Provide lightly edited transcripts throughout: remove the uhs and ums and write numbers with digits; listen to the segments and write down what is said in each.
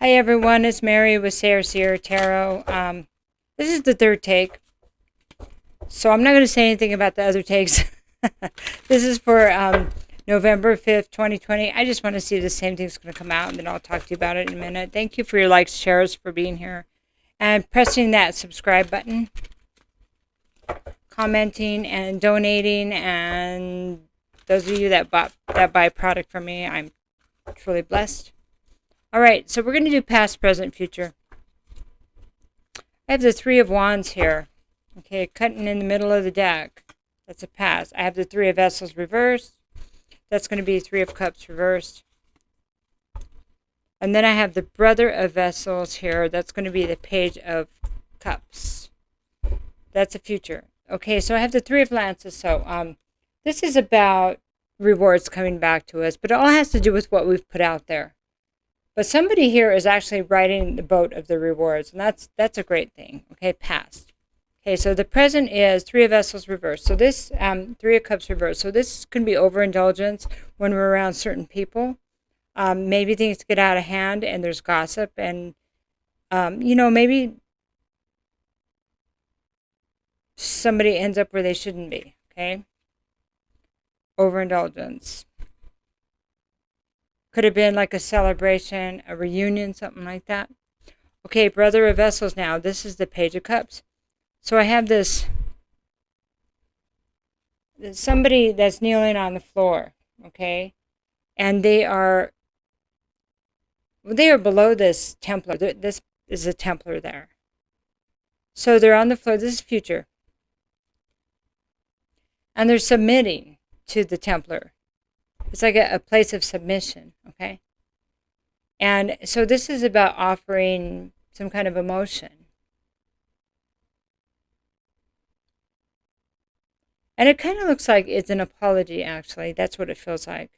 Hi everyone, it's Mary with SayreSeer Tarot. This is the third take, so I'm not going to say anything about the other takes. This is for November 5th, 2020. I just want to see if the same thing's going to come out, and then I'll talk to you about it in a minute. Thank you for your likes, shares, for being here, and pressing that subscribe button, commenting and donating, and those of you that buy product from me, I'm truly blessed. All right, so we're going to do past, present, future. I have the Three of Wands here. Okay, cutting in the middle of the deck. That's a past. I have the Three of Vessels reversed. That's going to be Three of Cups reversed. And then I have the Brother of Vessels here. That's going to be the Page of Cups. That's a future. Okay, so I have the Three of Lances. So this is about rewards coming back to us, but it all has to do with what we've put out there. But somebody here is actually riding the boat of the rewards, and that's a great thing. Okay, past. Okay, so the present is Three of Vessels reversed. So this Three of Cups reversed. So this can be overindulgence when we're around certain people. Maybe things get out of hand and there's gossip, and maybe somebody ends up where they shouldn't be. Okay, overindulgence. Could have been like a celebration, a reunion, something like that. Okay, Brother of Vessels now. This is the Page of Cups. So I have this, somebody that's kneeling on the floor, okay? And they are below this Templar. This is a Templar there. So they're on the floor. This is future. And they're submitting to the Templar. It's like a place of submission, okay? And so this is about offering some kind of emotion. And it kind of looks like it's an apology, actually. That's what it feels like.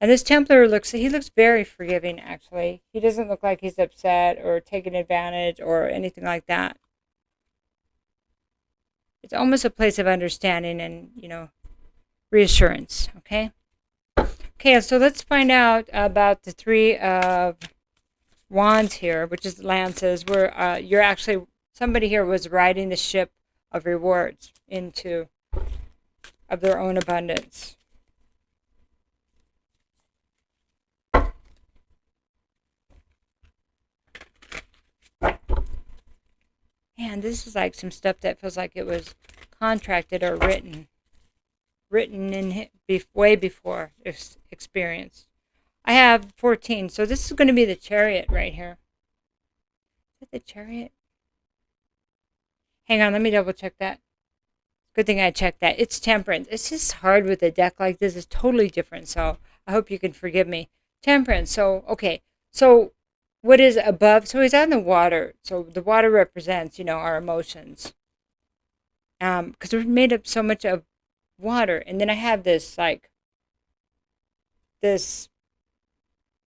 And this Templar looks very forgiving, actually. He doesn't look like he's upset or taking advantage or anything like that. It's almost a place of understanding and, reassurance, okay? Okay, so let's find out about the Three of Wands here, which is lances, where you're actually, somebody here was riding the ship of rewards of their own abundance. Man, this is like some stuff that feels like it was contracted or written in way before experience. I have 14, so this is going to be the Chariot right here. Is that the Chariot? Hang on, let me double check that. Good thing I checked that. It's Temperance. It's just hard with a deck like this. It's totally different, so I hope you can forgive me. Temperance. So, okay. So, what is above? So, he's on the water. So, the water represents, our emotions. Because we're made up so much of water. And then I have this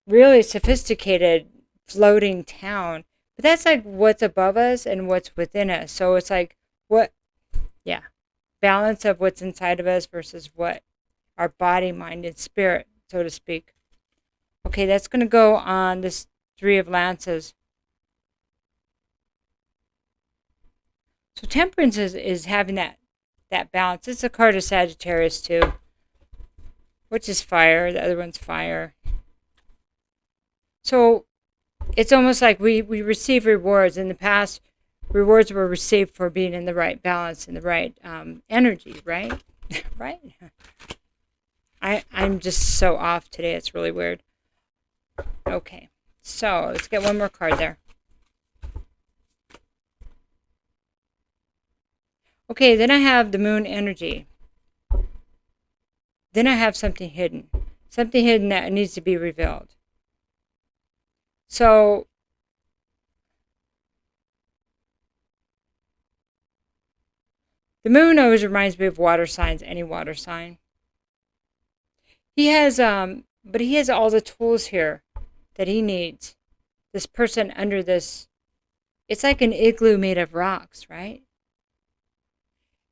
really sophisticated floating town. But that's like what's above us and what's within us. So it's like balance of what's inside of us versus what our body, mind, and spirit, so to speak. Okay, that's going to go on this Three of Lances. So Temperance is having that balance. It's a card of Sagittarius too, which is fire. The other one's fire. So it's almost like we receive rewards. In the past, rewards were received for being in the right balance, in the right energy, right? Right? I'm just so off today. It's really weird. Okay, so let's get one more card there. Okay, then I have the Moon energy. Then I have something hidden that needs to be revealed. So the Moon always reminds me of water signs, any water sign. He has but he has all the tools here that he needs. This person under this, it's like an igloo made of rocks, right?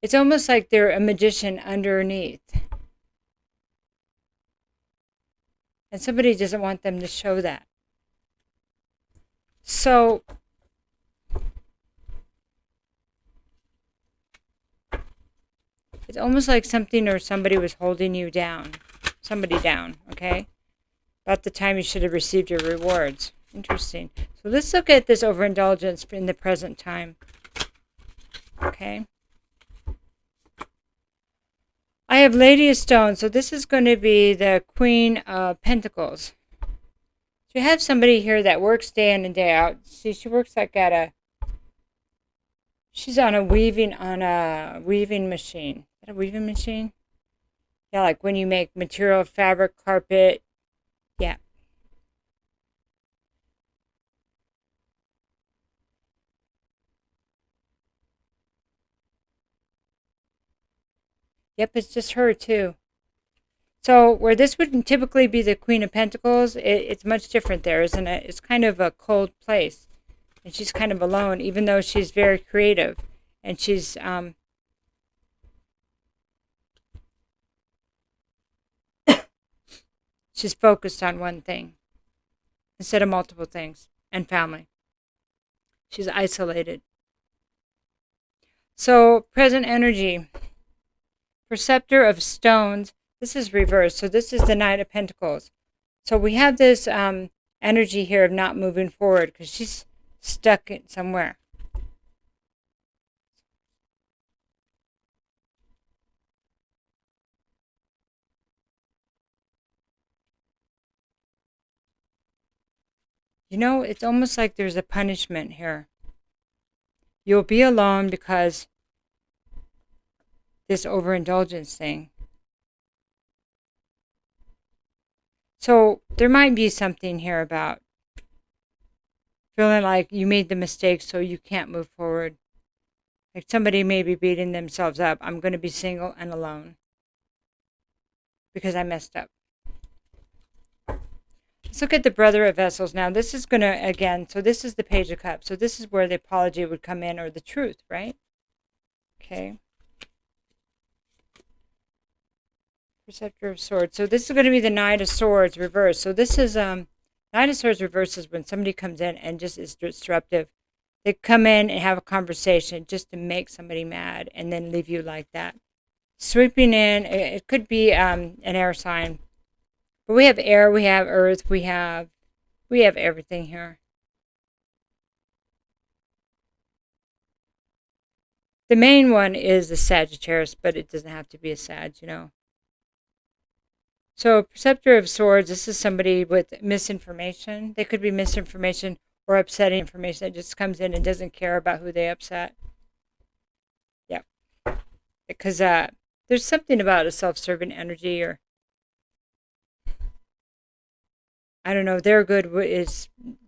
It's almost like they're a magician underneath. And somebody doesn't want them to show that. So it's almost like something or somebody was holding you down. Somebody down, okay? About the time you should have received your rewards. Interesting. So let's look at this overindulgence in the present time. Okay. I have Lady of Stones. So this is going to be the Queen of Pentacles. So you have somebody here that works day in and day out. See, she works like she's on a weaving machine. Is that a weaving machine? Yeah, like when you make material, fabric, carpet. Yeah. Yep, it's just her too. So where this would typically be the Queen of Pentacles, it's much different there, isn't it? It's kind of a cold place. And she's kind of alone, even though she's very creative. And she's she's focused on one thing instead of multiple things. And family. She's isolated. So present energy. Preceptor of Stones. This is reversed. So this is the Knight of Pentacles. So we have this energy here of not moving forward because she's stuck somewhere. You know, it's almost like there's a punishment here. You'll be alone because this overindulgence thing. So there might be something here about feeling like you made the mistake so you can't move forward. Like somebody may be beating themselves up. I'm going to be single and alone because I messed up. Let's look at the Brother of Vessels now. This is going to, again, so this is the Page of Cups. So this is where the apology would come in, or the truth, right? Okay. Preceptor of Swords. So this is going to be the Knight of Swords reversed. So this is Knight of Swords reversed is when somebody comes in and just is disruptive. They come in and have a conversation just to make somebody mad and then leave you like that. Sweeping in, it could be an air sign. But we have air, we have earth, we have everything here. The main one is the Sagittarius, but it doesn't have to be a Sag, you know. So Preceptor of Swords, this is somebody with misinformation. They could be misinformation or upsetting information that just comes in and doesn't care about who they upset. Yep. Because there's something about a self-serving energy, or I don't know, their good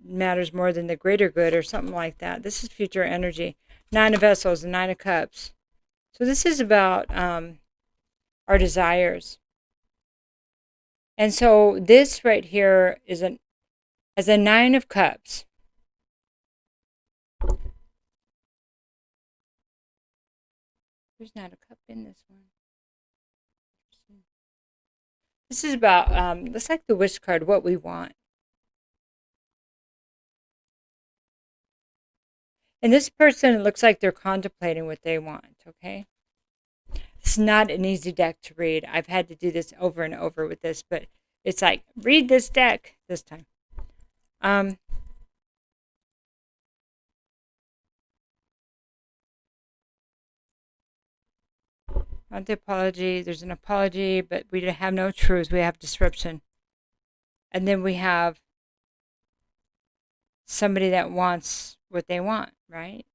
matters more than the greater good, or something like that. This is future energy. Nine of Vessels and Nine of Cups. So this is about our desires. And so this right here is as a Nine of Cups. There's not a cup in this one. This is about, looks like the wish card, what we want. And this person, it looks like they're contemplating what they want, okay? It's not an easy deck to read. I've had to do this over and over with this, but it's like, read this deck this time. Not the apology. There's an apology, but we have no truth. We have disruption. And then we have somebody that wants what they want, right?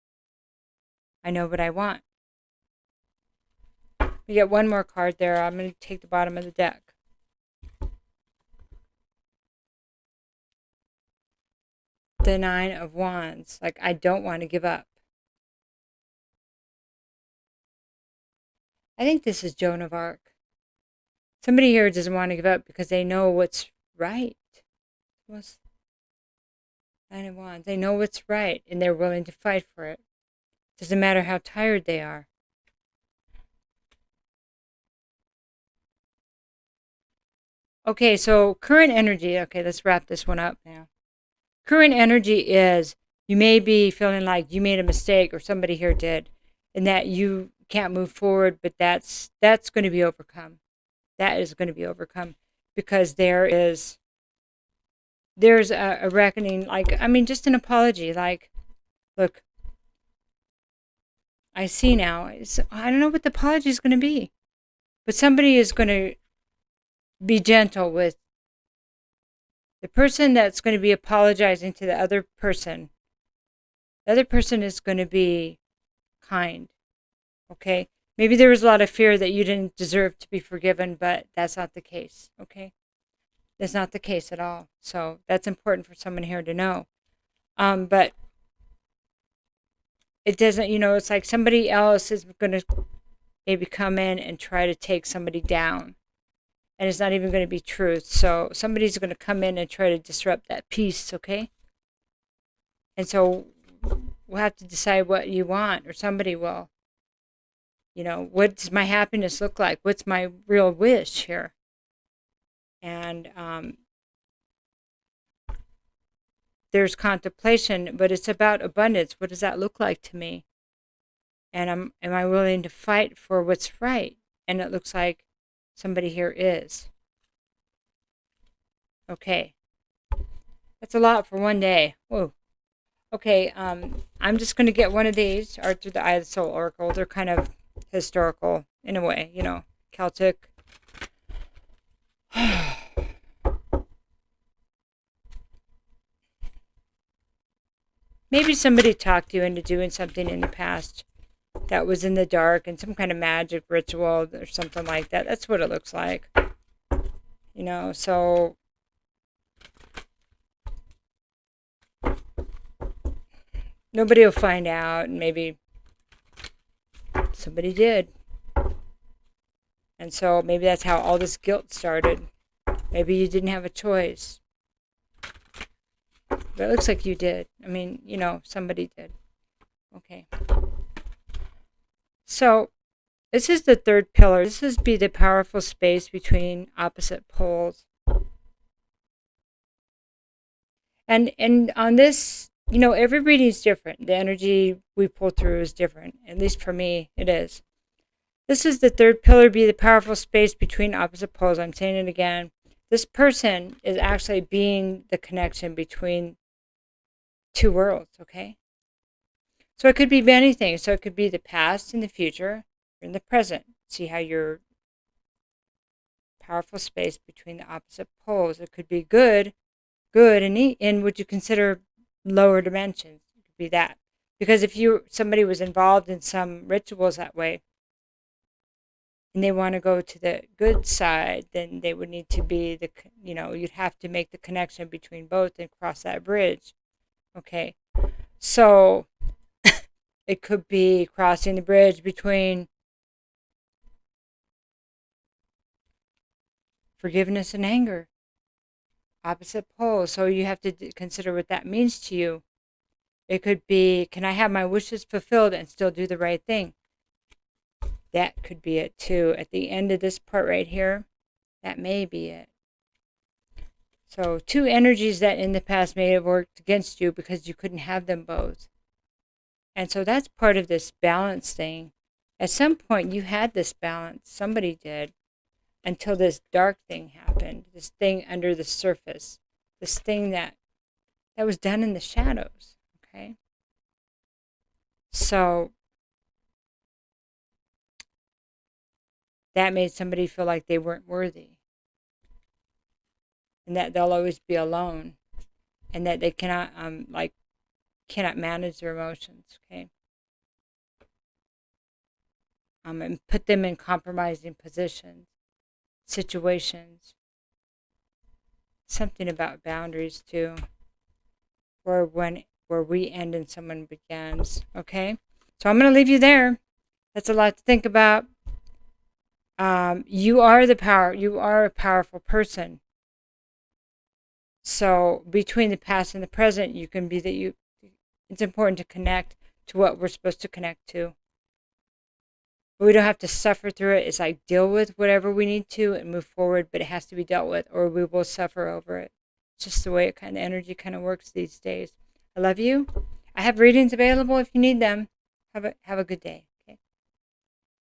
I know what I want. We get one more card there. I'm going to take the bottom of the deck. The Nine of Wands. Like, I don't want to give up. I think this is Joan of Arc. Somebody here doesn't want to give up because they know what's right. What's Nine of Wands? They know what's right and they're willing to fight for it. Doesn't matter how tired they are. Okay, so current energy. Okay, let's wrap this one up now. Current energy is you may be feeling like you made a mistake or somebody here did, and that you can't move forward, but that's going to be overcome. That is going to be overcome because there's a reckoning. Like, I mean, just an apology. Like, look, I see now. I don't know what the apology is going to be, but somebody is going to be gentle with the person that's going to be apologizing to the other person. The other person is going to be kind. Okay? Maybe there was a lot of fear that you didn't deserve to be forgiven, but that's not the case. Okay? That's not the case at all. So that's important for someone here to know. But it doesn't, it's like somebody else is going to maybe come in and try to take somebody down. And it's not even going to be truth. So somebody's going to come in and try to disrupt that peace, okay? And so we'll have to decide what you want, or somebody will. What does my happiness look like? What's my real wish here? And there's contemplation, but it's about abundance. What does that look like to me? And am I willing to fight for what's right? And it looks like somebody here is. Okay. That's a lot for one day. Whoa. Okay, I'm just going to get one of these, Art Through the Eye of the Soul Oracle. They're kind of historical in a way, Celtic. Maybe somebody talked you into doing something in the past that was in the dark and some kind of magic ritual or something like that. That's what it looks like. So nobody will find out, and maybe somebody did. And so maybe that's how all this guilt started. Maybe you didn't have a choice. But it looks like you did. I mean, somebody did. Okay. So this is the third pillar. This is be the powerful space between opposite poles. And on this, every reading is different. The energy we pull through is different. At least for me, it is. This is the third pillar, be the powerful space between opposite poles. I'm saying it again. This person is actually being the connection between two worlds, okay? So it could be many things. So it could be the past and the future, or in the present. See how you're powerful space between the opposite poles. It could be good, and in what you consider lower dimensions. It could be that. Because if somebody was involved in some rituals that way, and they want to go to the good side, then they would need to be you'd have to make the connection between both and cross that bridge. Okay. So it could be crossing the bridge between forgiveness and anger. Opposite poles. So you have to consider what that means to you. It could be, can I have my wishes fulfilled and still do the right thing? That could be it too. At the end of this part right here, that may be it. So two energies that in the past may have worked against you because you couldn't have them both. And so that's part of this balance thing. At some point you had this balance. Somebody did. Until this dark thing happened. This thing under the surface. This thing that was done in the shadows. Okay? So that made somebody feel like they weren't worthy. And that they'll always be alone. And that they cannot manage their emotions, okay? And put them in compromising positions, situations. Something about boundaries too. Where we end and someone begins, okay? So I'm going to leave you there. That's a lot to think about. You are the power. You are a powerful person. So between the past and the present, you can be that it's important to connect to what we're supposed to connect to. But we don't have to suffer through it. It's like deal with whatever we need to and move forward, but it has to be dealt with or we will suffer over it. It's just the way it kind of energy kind of works these days. I love you. I have readings available if you need them. Have a good day.